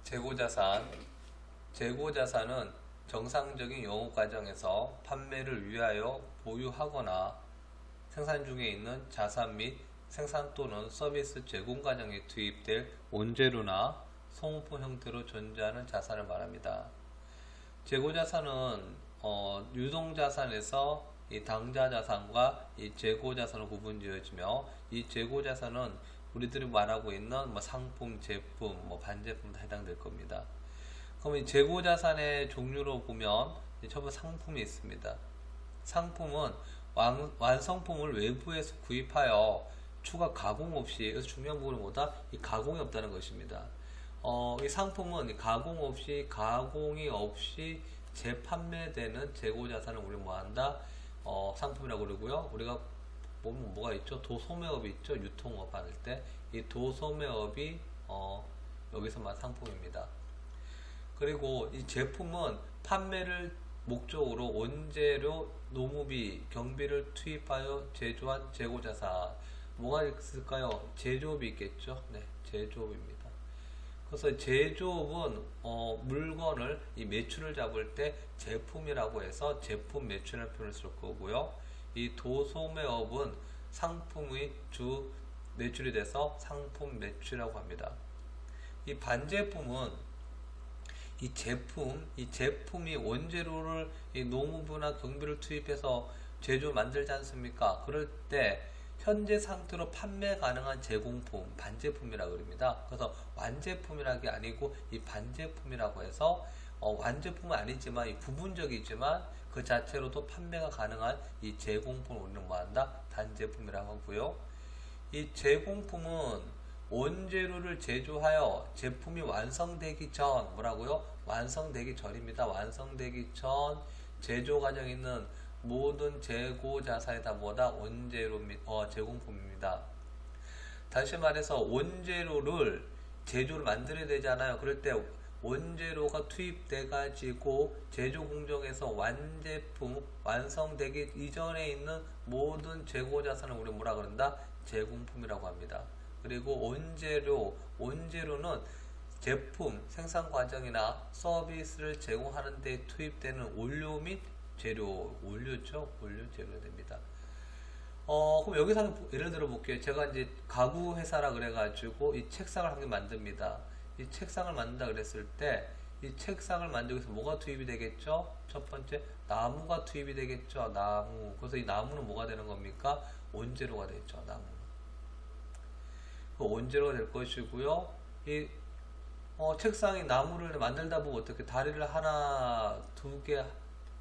재고자산. 재고자산은 정상적인 영업 과정에서 판매를 위하여 보유하거나 생산 중에 있는 자산 및 생산 또는 서비스 제공 과정에 투입될 원재료나 소모품 형태로 존재하는 자산을 말합니다. 재고자산은 유동자산에서 이 당좌자산과 이 재고자산으로 구분지어지며, 이 재고자산은 우리들이 말하고 있는 상품, 제품, 반제품도 해당될 겁니다. 그럼 이 재고자산의 종류로 보면 처음에 상품이 있습니다. 상품은 완성품을 외부에서 구입하여 추가 가공 없이, 그래서 중요한 부분은 뭐다? 이 가공이 없다는 것입니다. 이 상품은 가공이 없이 재판매되는 재고자산을 우리 뭐한다? 상품이라고 그러고요. 우리가 보면 뭐가 있죠? 도소매업이 있죠? 유통업 할 때 이 도소매업이 여기서만 상품입니다. 그리고 이 제품은 판매를 목적으로 원재료, 노무비, 경비를 투입하여 제조한 재고자산. 뭐가 있을까요? 제조업이 있겠죠? 네, 제조업입니다. 그래서 제조업은 물건을 이 매출을 잡을 때 제품이라고 해서 제품 매출이라는 표현을 쓸 거고요. 이 도소매업은 상품의 주 매출이 돼서 상품 매출이라고 합니다. 이 반제품은 이 제품이 원재료를 이 노무부나 경비를 투입해서 제조 만들지 않습니까? 그럴 때 현재 상태로 판매 가능한 제공품, 반제품이라고 그럽니다. 그래서 완제품이라는 게 아니고 이 반제품이라고 해서 완제품은 아니지만 이 부분적이지만 그 자체로도 판매가 가능한 이 제공품을 우리는 뭐한다? 단제품이라고 하고요. 이 제공품은 원재료를 제조하여 제품이 완성되기 전, 뭐라고요? 완성되기 전입니다. 완성되기 전 제조 과정에 있는 모든 재고 자산이 다 뭐다? 원재료 및 제공품입니다. 다시 말해서 원재료를 제조를 만들어야 되잖아요. 그럴 때 원재료가 투입돼 가지고 제조 공정에서 완제품 완성되기 이전에 있는 모든 재고 자산을 우리 뭐라 그런다? 제공품이라고 합니다. 그리고 원재료는 제품 생산 과정이나 서비스를 제공하는 데 투입되는 원료 및 재료, 원료죠? 원료 재료 됩니다. 그럼 여기서 한번 예를 들어 볼게요. 제가 이제 가구 회사라 그래가지고 이 책상을 한 개 만듭니다. 이 책상을 만든다 그랬을 때 이 책상을 만들기 위해서 뭐가 투입이 되겠죠? 첫 번째, 나무가 투입이 되겠죠? 나무. 그래서 이 나무는 뭐가 되는 겁니까? 원재료가 되죠. 나무는. 그 원재료가 될 것이고요. 이 책상이 나무를 만들다 보면 어떻게 다리를 하나, 두 개,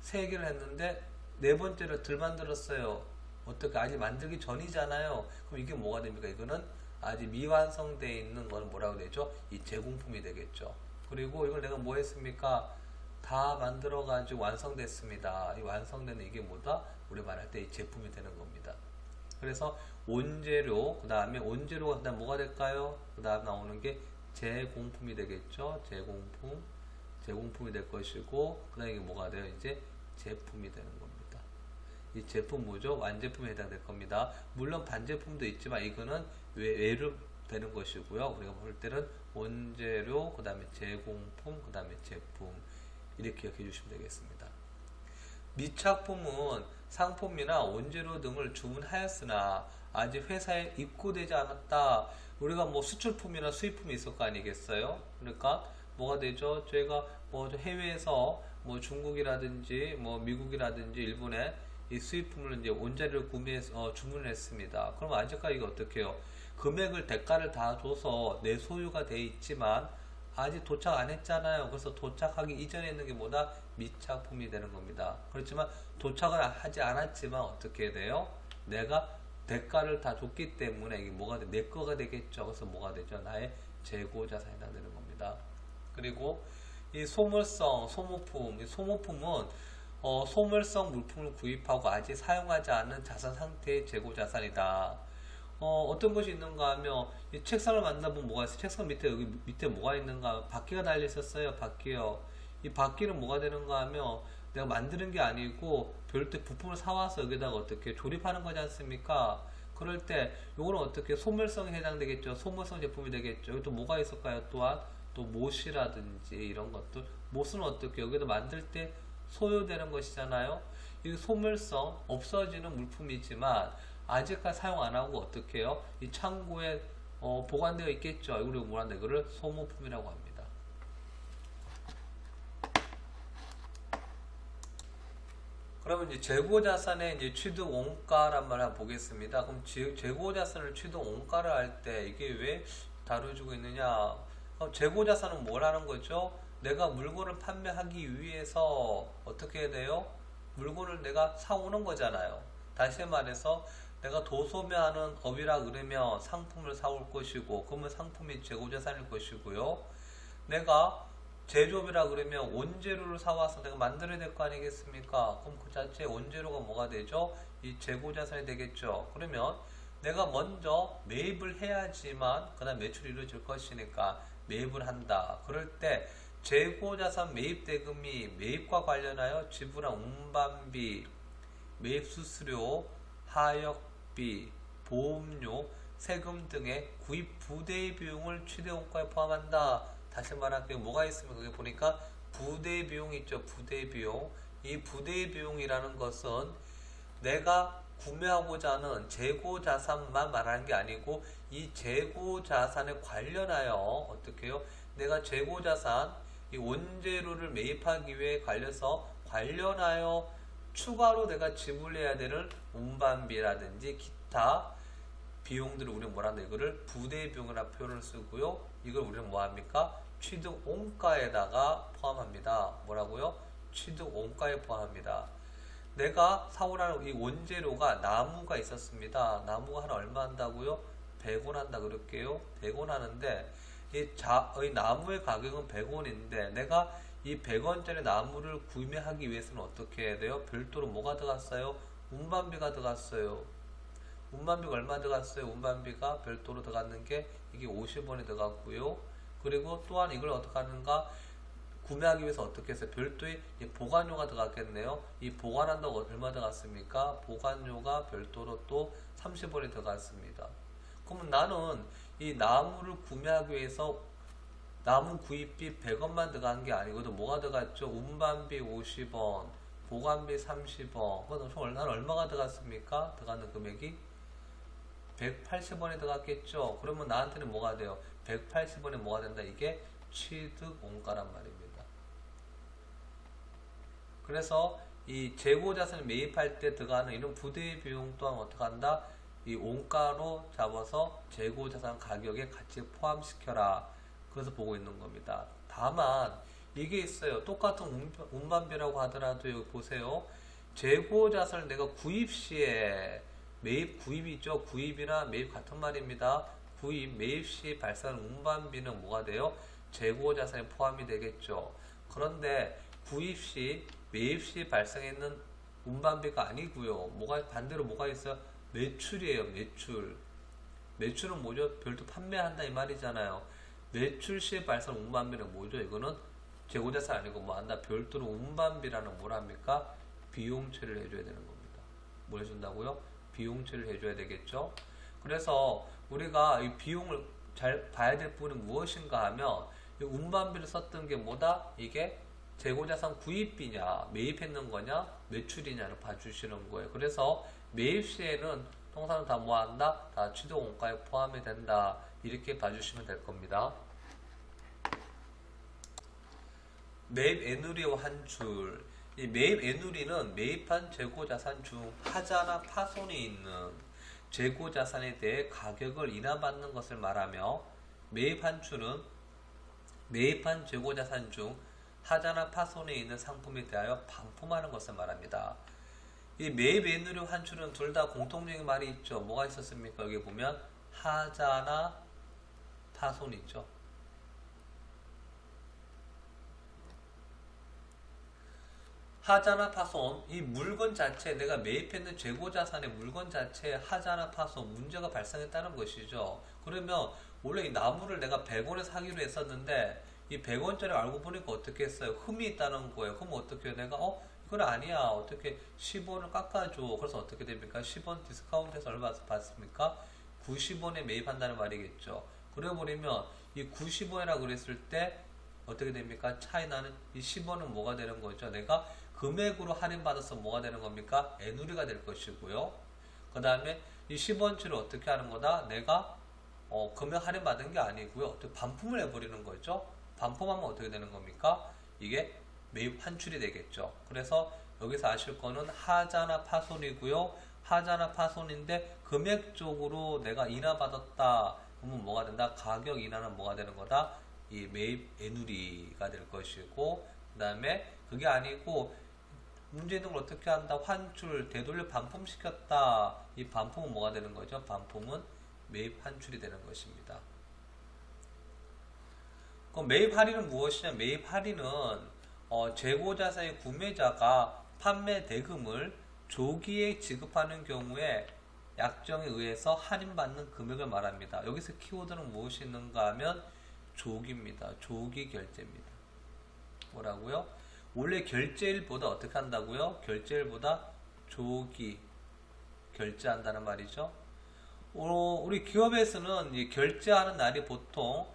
세 개를 했는데 네 번째를 덜 만들었어요. 어떻게 아직 만들기 전이잖아요. 그럼 이게 뭐가 됩니까? 이거는 아직 미완성되어 있는 거는 뭐라고 되죠? 이 제공품이 되겠죠. 그리고 이걸 내가 뭐 했습니까? 다 만들어 가지고 완성됐습니다. 이 완성되는 이게 뭐다? 우리 말할 때 이 제품이 되는 겁니다. 그래서 원재료, 그 다음에 원재료가 그다음 뭐가 될까요? 그 다음 나오는 게 제공품이 되겠죠. 제공품이 될 것이고, 그 다음에 이게 뭐가 돼요? 이제 제품이 되는 겁니다. 이 제품 뭐죠? 완제품에 해당될 겁니다. 물론 반제품도 있지만 이거는 외로 되는 것이고요. 우리가 볼 때는 원재료, 그 다음에 제공품, 그 다음에 제품, 이렇게 기억해 주시면 되겠습니다. 미착품은 상품이나 원재료 등을 주문하였으나 아직 회사에 입고되지 않았다. 우리가 수출품이나 수입품이 있을 거 아니겠어요? 그러니까 뭐가 되죠? 저희가 해외에서 중국이라든지 미국이라든지 일본에 이 수입품을 이제 원자료를 구매해서 주문을 했습니다. 그럼 아직까지 이게 어떻게 해요? 금액을 대가를 다 줘서 내 소유가 돼 있지만 아직 도착 안 했잖아요. 그래서 도착하기 이전에 있는 게 뭐다? 미착품이 되는 겁니다. 그렇지만 도착을 하지 않았지만 어떻게 돼요? 내가 대가를 다 줬기 때문에 이게 뭐가 돼? 내 거가 되겠죠. 그래서 뭐가 되죠? 나의 재고자산에 해당되는 겁니다. 그리고 이 소물성, 소모품, 이 소모품은 소물성 물품을 구입하고 아직 사용하지 않은 자산 상태의 재고자산이다. 어떤 것이 있는가 하면 이 책상을 만든다 보면 뭐가 있어요? 책상 밑에 여기 밑에 뭐가 있는가? 바퀴가 달려 있었어요. 바퀴요. 이 바퀴는 뭐가 되는가 하면 내가 만드는 게 아니고 별도 부품을 사와서 여기다가 어떻게 조립하는 거지 않습니까? 그럴 때 요거는 어떻게 소멸성에 해당되겠죠. 소멸성 제품이 되겠죠. 여기 또 뭐가 있을까요? 또한 또 못이라든지 이런 것들. 못은 어떻게 여기도 만들 때 소요되는 것이잖아요. 이 소멸성 없어지는 물품이지만 아직까지 사용 안 하고 어떻게 해요? 이 창고에 보관되어 있겠죠. 이걸 뭐란다? 이거를 소모품이라고 합니다. 그러면 이제 재고자산의 이제 취득 원가란 말을 한번 보겠습니다. 그럼 재고자산을 취득 원가를 할 때 이게 왜 다뤄주고 있느냐? 재고자산은 뭘 하는 거죠? 내가 물건을 판매하기 위해서 어떻게 해야 돼요? 물건을 내가 사오는 거잖아요. 다시 말해서 내가 도소매하는 업이라 그러면 상품을 사올 것이고, 그러면 상품이 재고자산일 것이고요. 내가 제조업이라 그러면 원재료를 사와서 내가 만들어야 될 거 아니겠습니까? 그럼 그 자체 원재료가 뭐가 되죠? 이 재고자산이 되겠죠. 그러면 내가 먼저 매입을 해야지만 그 다음 매출이 이루어질 것이니까 매입을 한다. 그럴 때 재고자산 매입대금이 매입과 관련하여 지불한 운반비, 매입수수료, 하역비, 보험료, 세금 등의 구입 부대 비용을 취득원가에 포함한다. 다시 말할게요. 뭐가 있으면 거기 보니까 부대 비용이 있죠. 부대 비용. 이 부대 비용이라는 것은 내가 구매하고자 하는 재고자산만 말하는 게 아니고 이 재고자산에 관련하여 어떻게 해요? 내가 재고자산 이 원재료를 매입하기 위해 관련하여 추가로 내가 지불해야 되는 운반비라든지 기타 비용들을 우리는 뭐란다? 이거를 부대 비용이라 표현을 쓰고요. 이걸 우리는 뭐합니까? 취득 원가에다가 포함합니다. 뭐라고요? 취득 원가에 포함합니다. 내가 사오라는 이 원재료가 나무가 있었습니다. 나무가 하나 얼마 한다고요? 100원 한다 그럴게요. 100원 하는데 이 나무의 가격은 100원인데 내가 이 100원짜리 나무를 구매하기 위해서는 어떻게 해야 돼요? 별도로 뭐가 들어갔어요? 운반비가 들어갔어요. 운반비가 얼마 들어갔어요? 운반비가 별도로 들어갔는 게 이게 50원이 들어갔고요. 그리고 또한 이걸 어떻게 하는가? 구매하기 위해서 어떻게 했어요? 별도의 보관료가 들어갔겠네요. 이 보관한다고 얼마 들어갔습니까? 보관료가 별도로 또 30원이 들어갔습니다. 그러면 나는 이 나무를 구매하기 위해서 나무 구입비 100원만 들어간 게 아니거든. 뭐가 들어갔죠? 운반비 50원, 보관비 30원. 그럼 나는 얼마가 들어갔습니까? 들어가는 금액이 180원이 들어갔겠죠. 그러면 나한테는 뭐가 돼요? 180원에 뭐가 된다? 이게 취득 원가란 말입니다. 그래서 이 재고자산을 매입할 때 들어가는 이런 부대 비용 또한 어떻게 한다? 이 원가로 잡아서 재고자산 가격에 같이 포함시켜라. 그래서 보고 있는 겁니다. 다만 이게 있어요. 똑같은 운반비라고 하더라도 여기 보세요. 재고자산을 내가 구입 시에 구입이 있죠. 구입이나 매입 같은 말입니다. 매입 시 발생하는 운반비는 뭐가 돼요? 재고자산에 포함이 되겠죠. 그런데 구입 시, 매입 시 발생했는 운반비가 아니고요. 반대로 뭐가 있어요? 매출이에요. 매출은 뭐죠? 별도 판매한다 이 말이잖아요. 매출 시에 발생한 운반비는 뭐죠? 이거는 재고자산 아니고 뭐 한다? 별도로 운반비라는 뭐랍니까? 비용 처리를 해줘야 되는 겁니다. 뭘 해준다고요? 비용 처리를 해줘야 되겠죠. 그래서 우리가 이 비용을 잘 봐야 될 부분은 무엇인가 하면 이 운반비를 썼던 게 뭐다? 이게 재고자산 구입비냐, 매입했는 거냐, 매출이냐를 봐주시는 거예요. 그래서 매입 시에는 통상은 다 뭐한다? 다 취득 원가에 포함이 된다. 이렇게 봐주시면 될 겁니다. 매입 애누리와 환출. 이 매입 애누리는 매입한 재고자산 중 하자나 파손이 있는 재고자산에 대해 가격을 인하받는 것을 말하며, 매입 환출은 매입한 재고자산 중 하자나 파손에 있는 상품에 대하여 반품하는 것을 말합니다. 이 매입 애누리 환출은 둘 다 공통적인 말이 있죠. 뭐가 있었습니까? 여기 보면 하자나 파손 있죠. 하자나 파손, 이 물건 자체, 내가 매입했는 재고자산의 물건 자체에 하자나 파손, 문제가 발생했다는 것이죠. 그러면 원래 이 나무를 내가 100원에 사기로 했었는데 이 100원짜리 알고 보니까 어떻게 했어요? 흠이 있다는 거예요. 그럼 어떻게 해요? 내가 이건 아니야. 어떻게 10원을 깎아줘. 그래서 어떻게 됩니까? 10원 디스카운트해서 얼마 받습니까? 90원에 매입한다는 말이겠죠. 그래 버리면 이 90원이라고 그랬을 때 어떻게 됩니까? 차이 나는 이 10원은 뭐가 되는 거죠? 내가 금액으로 할인받아서 뭐가 되는 겁니까? 애누리가 될 것이고요. 그 다음에 이 10원치를 어떻게 하는 거다? 내가 금액 할인받은 게 아니고요. 어떻게 반품을 해버리는 거죠? 반품하면 어떻게 되는 겁니까? 이게 매입 환출이 되겠죠. 그래서 여기서 아실 거는 하자나 파손이고요. 하자나 파손인데 금액적으로 내가 인하받았다. 그러면 뭐가 된다? 가격 인하는 뭐가 되는 거다? 이 매입 애누리가 될 것이고, 그 다음에 그게 아니고 문제 있는 걸 어떻게 한다? 환출, 되돌려 반품시켰다. 이 반품은 뭐가 되는 거죠? 반품은 매입 환출이 되는 것입니다. 그럼 매입 할인은 무엇이냐? 매입 할인은 재고자사의 구매자가 판매 대금을 조기에 지급하는 경우에 약정에 의해서 할인받는 금액을 말합니다. 여기서 키워드는 무엇이 있는가 하면 조기입니다. 조기 결제입니다. 뭐라고요? 원래 결제일보다 어떻게 한다고요? 결제일보다 조기 결제한다는 말이죠. 우리 기업에서는 이 결제하는 날이 보통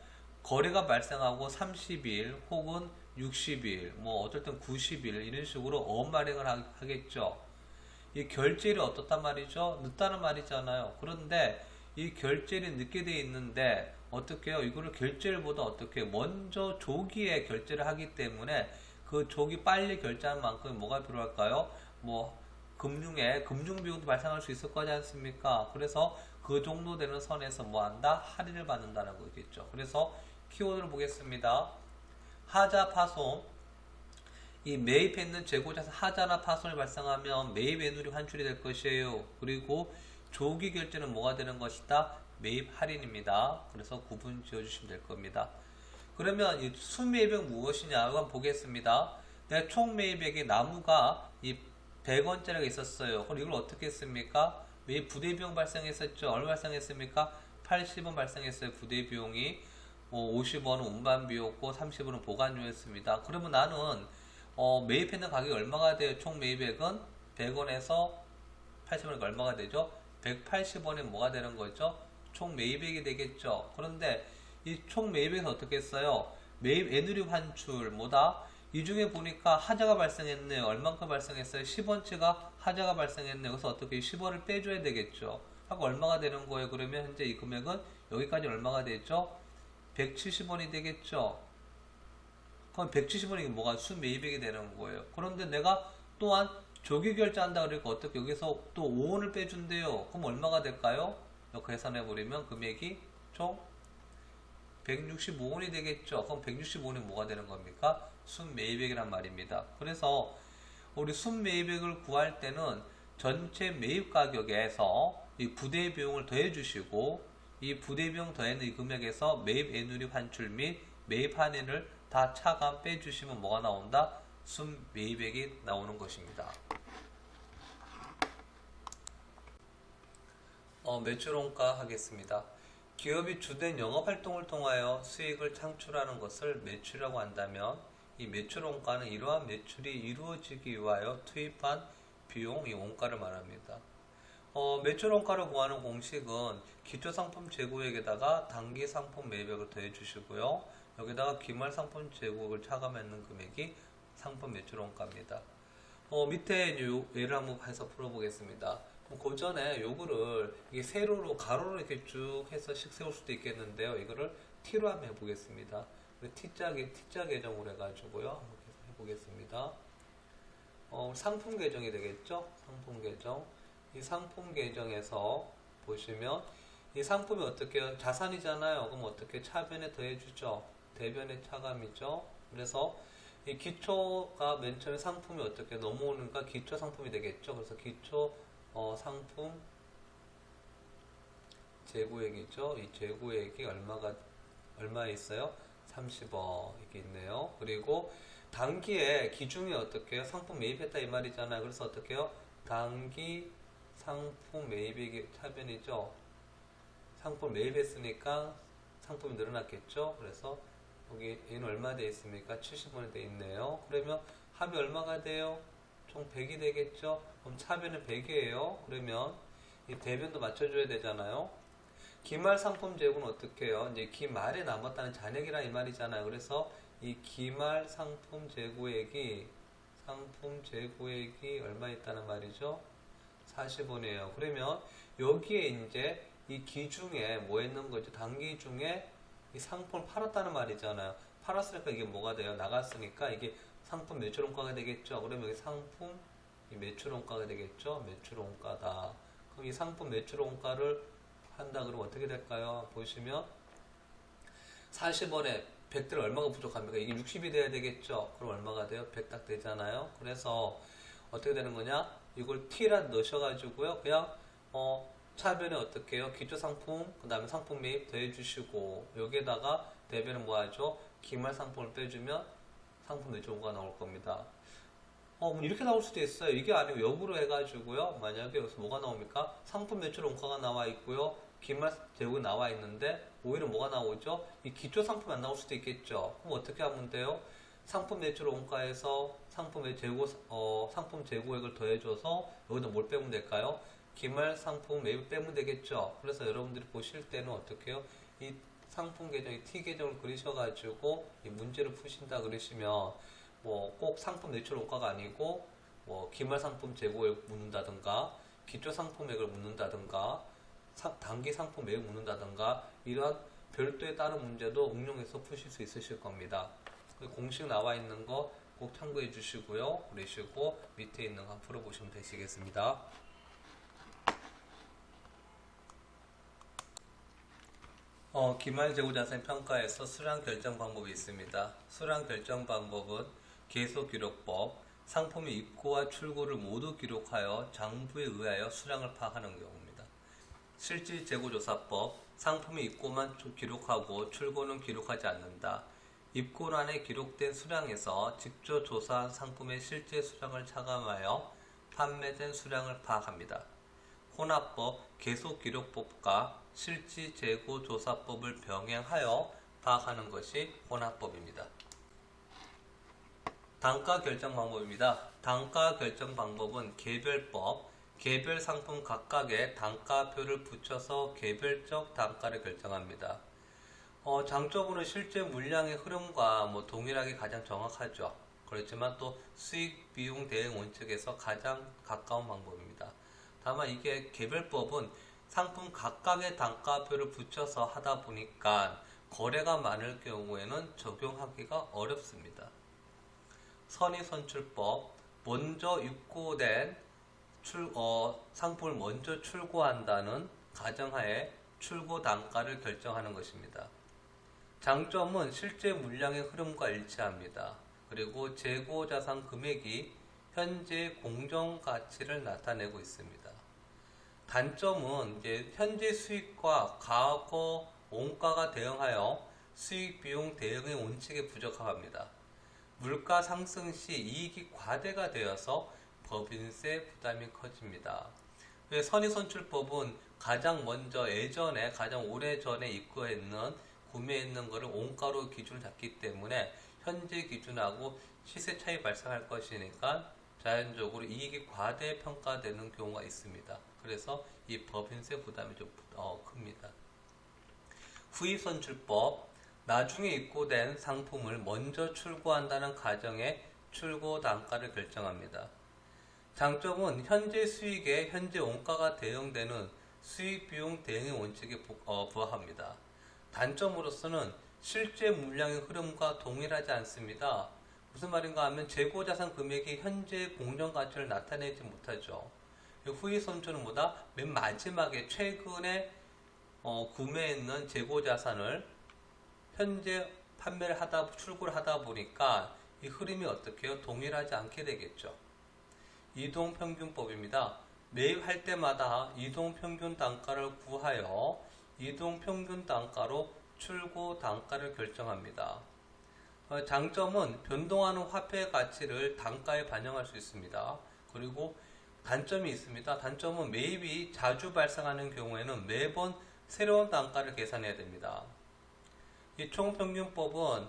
거래가 발생하고 30일 혹은 60일, 뭐 어떨 땐 90일 이런 식으로 어음발행을 하겠죠. 이 결제일이 어떻단 말이죠? 늦다는 말이잖아요. 그런데 이 결제일이 늦게 돼 있는데 어떻게 해요? 이거를 결제일보다 어떻게 먼저 조기에 결제를 하기 때문에 그 조기 빨리 결제한 만큼 뭐가 필요할까요? 뭐 금융 비용도 발생할 수 있을 거지 않습니까? 그래서 그 정도 되는 선에서 뭐 한다? 할인을 받는다는 거겠죠. 그래서 키워드를 보겠습니다. 하자 파손. 이 매입했는 재고자산 하자나 파손이 발생하면 매입 애누리 환출이 될 것이에요. 그리고 조기 결제는 뭐가 되는 것이다? 매입 할인입니다. 그래서 구분 지어주시면 될 겁니다. 그러면 이 순매입액 무엇이냐? 한번 보겠습니다. 내가 총 매입액이 나무가 이 100원짜리가 있었어요. 그럼 이걸 어떻게 했습니까? 매입 부대비용 발생했었죠. 얼마 발생했습니까? 80원 발생했어요. 부대비용이. 50원은 운반비였고 30원은 보관료였습니다. 그러면 나는 매입했는 가격이 얼마가 돼요? 총 매입액은 100원에서 80원이 얼마가 되죠? 180원이 뭐가 되는 거죠? 총 매입액이 되겠죠. 그런데 이 총 매입액은 어떻게 했어요? 매입 애누리 환출 뭐다? 이 중에 보니까 하자가 발생했네요. 얼만큼 발생했어요? 10원치가 하자가 발생했네요. 그래서 어떻게 10원을 빼줘야 되겠죠. 하고 얼마가 되는 거예요? 그러면 현재 이 금액은 여기까지 얼마가 되죠? 170원이 되겠죠. 그럼 170원이 뭐가 순매입액이 되는 거예요. 그런데 내가 또한 조기 결제한다 그러니까 어떻게 여기서 또 5원을 빼준대요. 그럼 얼마가 될까요? 계산해버리면 금액이 총 165원이 되겠죠. 그럼 165원이 뭐가 되는 겁니까? 순매입액이란 말입니다. 그래서 우리 순매입액을 구할 때는 전체 매입 가격에서 이 부대 비용을 더해 주시고 이 부대 비용 더해는 이 금액에서 매입 애누리 환출 및 매입 할인을 다 차감 빼주시면 뭐가 나온다? 순매입액이 나오는 것입니다. 매출원가 하겠습니다. 기업이 주된 영업활동을 통하여 수익을 창출하는 것을 매출이라고 한다면 이 매출원가는 이러한 매출이 이루어지기 위하여 투입한 비용, 이 원가를 말합니다. 매출원가를 구하는 공식은 기초상품 재고액에다가 단기상품 매입액을 더해 주시고요. 여기다가 기말상품 재고액을 차감하는 금액이 상품 매출원가입니다. 밑에 예를 한번 해서 풀어보겠습니다. 그 전에 요거를 이게 세로로 가로로 이렇게 쭉 해서 식 세울 수도 있겠는데요. 이거를 T로 한번 해보겠습니다. T자 계정으로 해가지고요. 한번 해보겠습니다. 상품 계정이 되겠죠? 상품 계정. 이 상품 계정에서 보시면 이 상품이 어떻게 해요? 자산이잖아요. 그럼 어떻게 차변에 더해주죠? 대변에 차감이죠. 그래서 이 기초가 맨 처음에 상품이 어떻게 넘어오는가 기초 상품이 되겠죠. 그래서 기초 상품 재고액이죠. 이 재고액이 얼마에 있어요? 30억 이렇게 있네요. 그리고 단기에 기준이 어떻게 해요? 상품 매입했다 이 말이잖아요. 그래서 어떻게 해요? 단기 상품 매입액이 차변이죠. 상품 매입했으니까 상품이 늘어났겠죠. 그래서 여기 얘는 얼마 돼 있습니까? 70원이 돼 있네요. 그러면 합이 얼마가 돼요? 총 100이 되겠죠. 그럼 차변은 100이에요. 그러면 이 대변도 맞춰줘야 되잖아요. 기말 상품 재고는 어떻게 해요? 이제 기말에 남았다는 잔액이라 이 말이잖아요. 그래서 이 기말 상품 재고액이 얼마 있다는 말이죠? 40원이에요. 그러면 여기에 이제 이 기중에 뭐 있는 거죠? 단기 중에 이 상품을 팔았다는 말이잖아요. 팔았으니까 이게 뭐가 돼요? 나갔으니까 이게 상품 매출원가가 되겠죠. 그러면 여기 상품 이 매출원가가 되겠죠. 매출원가다. 그럼 이 상품 매출원가를 한다 그러면 어떻게 될까요? 보시면 40원에 100들 얼마가 부족합니까? 이게 60이 돼야 되겠죠. 그럼 얼마가 돼요? 100 딱 되잖아요. 그래서 어떻게 되는 거냐? 이걸 T라 넣으셔가지고요. 그냥 차변에 어떻게 해요? 기초상품, 그 다음에 상품 매입 더해주시고 여기에다가 대변은 뭐 하죠? 기말 상품을 빼주면 상품 매출원가가 나올 겁니다. 이렇게 나올 수도 있어요. 이게 아니고 역으로 해가지고요. 만약에 여기서 뭐가 나옵니까? 상품 매출 원가가 나와 있고요. 기말 재고가 나와 있는데 오히려 뭐가 나오죠? 이 기초 상품이 안 나올 수도 있겠죠. 그럼 어떻게 하면 돼요? 상품 매출 원가에서 상품 재고액을 더해줘서 여기다 뭘 빼면 될까요? 기말 상품 매입 빼면 되겠죠. 그래서 여러분들이 보실 때는 어떻게 해요? 이 상품 계정, 이 T 계정을 그리셔가지고 이 문제를 푸신다 그러시면 뭐 꼭 상품 매출 원가가 아니고 뭐 기말 상품 재고액 묻는다든가 기초 상품액을 묻는다든가 단기 상품 매입 묻는다든가 이러한 별도의 다른 문제도 응용해서 푸실 수 있으실 겁니다. 공식 나와 있는 거 꼭 참고해 주시고요. 그러시고 밑에 있는 거 한번 풀어보시면 되시겠습니다. 기말 재고자산 평가에서 수량 결정 방법이 있습니다. 수량 결정 방법은 계속기록법, 상품의 입고와 출고를 모두 기록하여 장부에 의하여 수량을 파악하는 경우입니다. 실질재고조사법, 상품의 입고만 기록하고 출고는 기록하지 않는다. 입고란에 기록된 수량에서 직접 조사한 상품의 실제 수량을 차감하여 판매된 수량을 파악합니다. 혼합법, 계속기록법과 실질재고조사법을 병행하여 파악하는 것이 혼합법입니다. 단가 결정 방법입니다. 단가 결정 방법은 개별법, 개별 상품 각각의 단가표를 붙여서 개별적 단가를 결정합니다. 장점으로 실제 물량의 흐름과 동일하게 가장 정확하죠. 그렇지만 또 수익 비용 대응 원칙에서 가장 가까운 방법입니다. 다만 이게 개별법은 상품 각각의 단가표를 붙여서 하다 보니까 거래가 많을 경우에는 적용하기가 어렵습니다. 선의선출법, 먼저 입고된 상품을 먼저 출고한다는 가정하에 출고 단가를 결정하는 것입니다. 장점은 실제 물량의 흐름과 일치합니다. 그리고 재고자산 금액이 현재 공정가치를 나타내고 있습니다. 단점은 이제 현재 수익과 과거 원가가 대응하여 수익 비용 대응의 원칙에 부적합합니다. 물가 상승 시 이익이 과대가 되어서 법인세 부담이 커집니다. 선의선출법은 가장 먼저 예전에 가장 오래전에 구매했는 것을 원가로 기준을 잡기 때문에 현재 기준하고 시세 차이 발생할 것이니까 자연적으로 이익이 과대 평가되는 경우가 있습니다. 그래서 이 법인세 부담이 좀 큽니다. 후입선출법, 나중에 입고된 상품을 먼저 출고한다는 가정의 출고 단가를 결정합니다. 장점은 현재 수익에 현재 원가가 대응되는 수익 비용 대응의 원칙에 부합합니다. 단점으로서는 실제 물량의 흐름과 동일하지 않습니다. 무슨 말인가 하면 재고자산 금액이 현재 공정가치를 나타내지 못하죠. 후입선출은 맨 마지막에 최근에 구매했는 재고자산을 현재 출고를 하다 보니까 이 흐름이 어떻게 해요? 동일하지 않게 되겠죠. 이동평균법입니다. 매입할 때마다 이동평균 단가를 구하여 이동평균 단가로 출고 단가를 결정합니다. 장점은 변동하는 화폐의 가치를 단가에 반영할 수 있습니다. 그리고 단점이 있습니다. 단점은 매입이 자주 발생하는 경우에는 매번 새로운 단가를 계산해야 됩니다. 이 총평균법은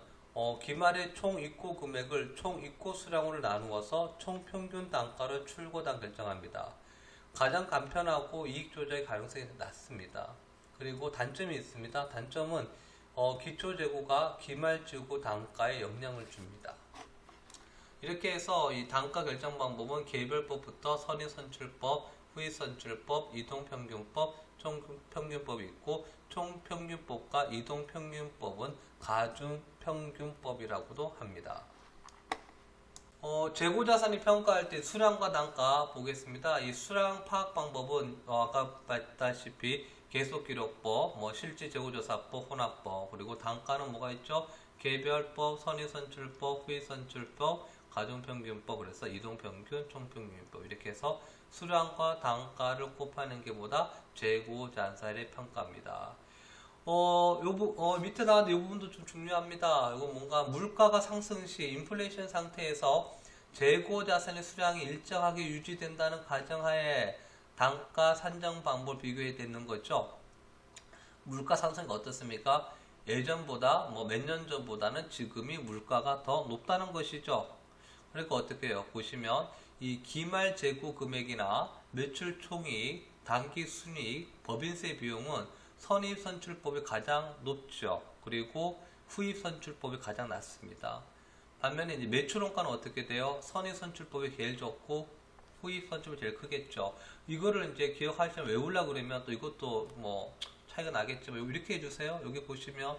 기말의 총 입고 금액을 총 입고 수량으로 나누어서 총 평균 단가로 출고당 결정합니다. 가장 간편하고 이익 조작의 가능성이 낮습니다. 그리고 단점이 있습니다. 단점은 기초재고가 기말재고 단가에 영향을 줍니다. 이렇게 해서 이 단가 결정 방법은 개별법부터 선의선출법, 후의선출법, 이동평균법, 총평균법이 있고 총평균법과 이동평균법은 가중평균법이라고도 합니다. 재고자산이 평가할 때 수량과 단가 보겠습니다. 이 수량 파악 방법은 아까 봤다시피 계속기록법, 실질재고조사법, 혼합법, 그리고 단가는 뭐가 있죠? 개별법, 선의선출법, 후의선출법, 가중평균법, 그래서 이동평균, 총평균법 이렇게 해서 수량과 단가를 곱하는 게 뭐다? 재고자산의 평가입니다. 밑에 나왔는데 이 부분도 좀 중요합니다. 이건 뭔가 물가가 상승 시 인플레이션 상태에서 재고자산의 수량이 일정하게 유지된다는 가정하에 단가 산정 방법을 비교해야 되는 거죠. 물가 상승이 어떻습니까? 예전보다 몇 년 전보다는 지금이 물가가 더 높다는 것이죠. 그러니까 어떻게 해요? 보시면 이 기말 재고 금액이나 매출 총이익, 단기 순이익, 법인세 비용은 선입 선출법이 가장 높죠. 그리고 후입 선출법이 가장 낮습니다. 반면에 이제 매출 원가는 어떻게 돼요? 선입 선출법이 제일 좋고 후입 선출법이 제일 크겠죠. 이거를 이제 기억하시면 외우려고 그러면 또 이것도 차이가 나겠지만 이렇게 해주세요. 여기 보시면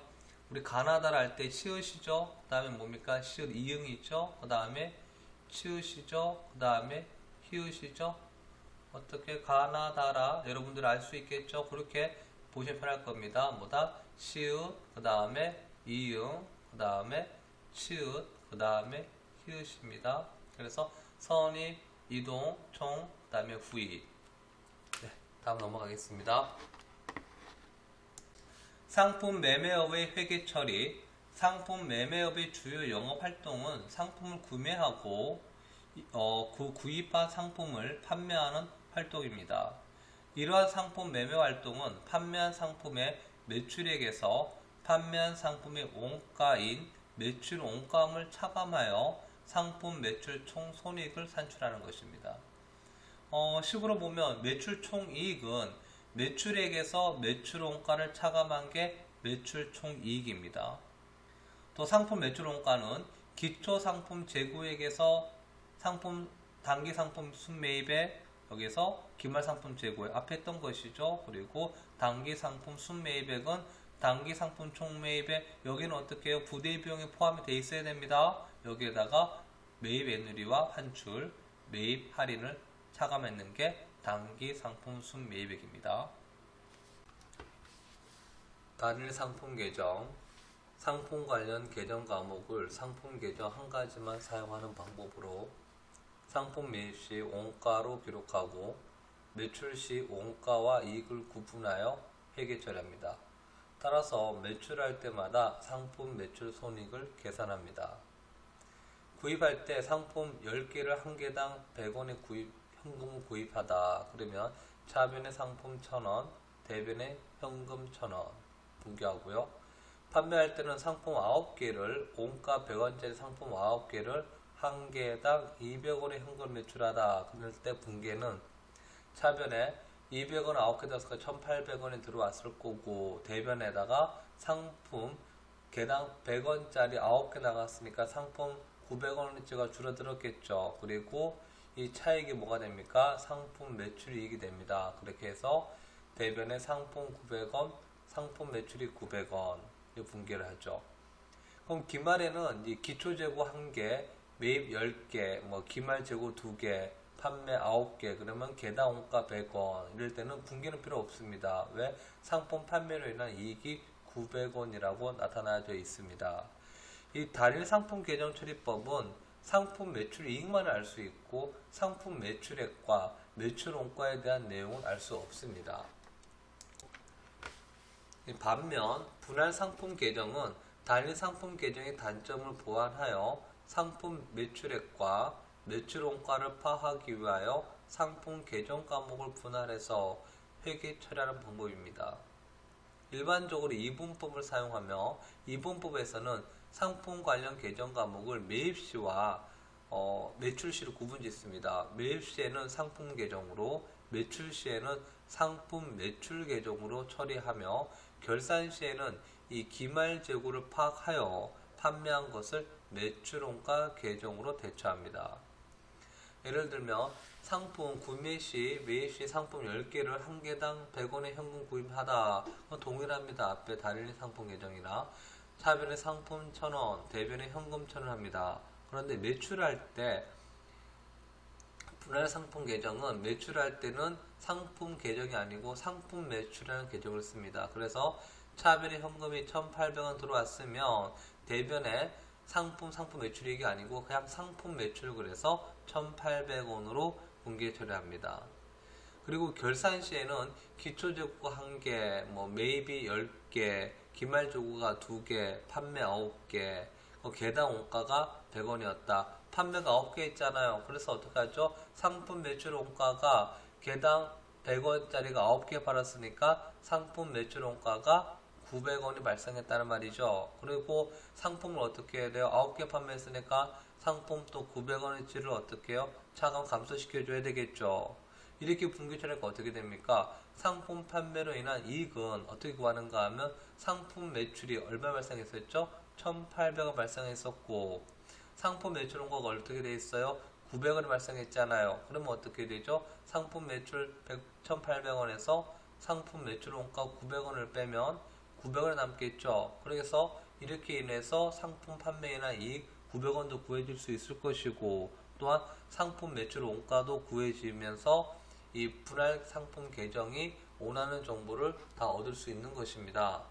우리 가나다라 할 때 시읒이죠. 그 다음에 뭡니까? 시읒 이응이죠. 그 다음에 치읒이죠. 그 다음에 히읗이죠. 어떻게 가나다라 여러분들 알 수 있겠죠. 그렇게 보시면 편할 겁니다. 뭐다? 시읒, 그 다음에 이응, 그 다음에 치읒, 그 다음에 히읗입니다. 그래서 선입, 이동, 총, 그 다음에 후입. 네, 다음 넘어가겠습니다. 상품 매매업의 회계 처리. 상품 매매업의 주요 영업활동은 상품을 구매하고 구입한 상품을 판매하는 활동입니다. 이러한 상품 매매 활동은 판매한 상품의 매출액에서 판매한 상품의 원가인 매출 원가함을 차감하여 상품 매출 총 손익을 산출하는 것입니다. 식으로 보면 매출 총 이익은 매출액에서 매출 원가를 차감한 게 매출 총 이익입니다. 또 상품 매출 원가는 기초 상품 재고액에서 단기 상품 순매입액, 여기서 기말 상품 재고액 앞에 했던 것이죠. 그리고 단기 상품 순매입액은 단기 상품 총매입액, 여기는 어떻게 해요? 부대 비용이 포함이 되어 있어야 됩니다. 여기에다가 매입 애누리와 환출, 매입 할인을 차감했는 게 단기 상품 순매입액입니다. 단일 상품 계정. 상품 관련 계정 과목을 상품 계정 한 가지만 사용하는 방법으로 상품 매입 시 원가로 기록하고 매출 시 원가와 이익을 구분하여 회계 처리합니다. 따라서 매출할 때마다 상품 매출 손익을 계산합니다. 구입할 때 상품 10개를 한 개당 100원에 현금을 구입하다. 그러면 차변의 상품 1,000원, 대변의 현금 1,000원 분기하고요. 판매할 때는 상품 9개를 원가 100원짜리 상품 9개를 한 개당 200원의 현금 매출하다. 그럴 때 분기에는 차변에 200원 9개 들어서 1,800원이 들어왔을 거고, 대변에다가 상품 개당 100원짜리 9개 나갔으니까 상품 900원어치가 줄어들었겠죠. 그리고 이 차익이 뭐가 됩니까? 상품 매출이익이 됩니다. 그렇게 해서 대변에 상품 900원, 상품 매출이 900원 분기를 하죠. 그럼 기말에는 이 기초재고 1개, 매입 10개, 기말 재고 2개, 판매 9개, 그러면 개당 원가 100원. 이럴 때는 분기는 필요 없습니다. 왜? 상품 판매로 인한 이익이 900원이라고 나타나져 있습니다. 이 단일 상품 계정 처리법은 상품 매출 이익만을 알 수 있고 상품 매출액과 매출 원가에 대한 내용은 알 수 없습니다. 반면 분할 상품 계정은 단일 상품 계정의 단점을 보완하여 상품 매출액과 매출 원가를 파악하기 위하여 상품 계정 과목을 분할해서 회계 처리하는 방법입니다. 일반적으로 이분법을 사용하며 이분법에서는 상품 관련 계정 과목을 매입시와 매출시로 구분짓습니다. 매입시에는 상품 계정으로, 매출시에는 상품 매출 계정으로 처리하며 결산 시에는 이 기말 재고를 파악하여 판매한 것을 매출원가 계정으로 대처합니다. 예를 들면 상품 구매 시 매입 시 상품 10개를 한 개당 100원의 현금 구입하다. 동일합니다. 앞에 달인의 상품 계정이나 차변의 상품 1000원, 대변의 현금 1000원 합니다. 그런데 매출할 때 분할 상품 계정은 매출할 때는 상품 계정이 아니고 상품 매출이라는 계정을 씁니다. 그래서 차변의 현금이 1,800원 들어왔으면 대변에 상품 매출이익이 아니고 그냥 상품 매출 그래서 1,800원으로 분기에 처리합니다. 그리고 결산 시에는 기초재고가 1개, 매입이 10개, 기말재고가 2개, 판매 9개, 개당 원가가 100원이었다. 판매가 9개 있잖아요. 그래서 어떻게 하죠? 상품 매출 원가가 개당 100원짜리가 9개 팔았으니까 상품 매출 원가가 900원이 발생했다는 말이죠. 그리고 상품을 어떻게 해야 돼요? 9개 판매했으니까 상품 또 900원어치를 어떻게 해요? 차감 감소시켜줘야 되겠죠. 이렇게 분기처리가 어떻게 됩니까? 상품 판매로 인한 이익은 어떻게 구하는가 하면 상품 매출이 얼마 발생했었죠? 1,800원 발생했었고 상품 매출 원가가 어떻게 돼 있어요? 900원이 발생했잖아요. 그러면 어떻게 되죠? 상품 매출 1,800원에서 상품 매출 원가 900원을 빼면 900원이 남겠죠. 그래서 이렇게 인해서 상품 판매나 이익 900원도 구해질 수 있을 것이고 또한 상품 매출 원가도 구해지면서 이 분할 상품 계정이 원하는 정보를 다 얻을 수 있는 것입니다.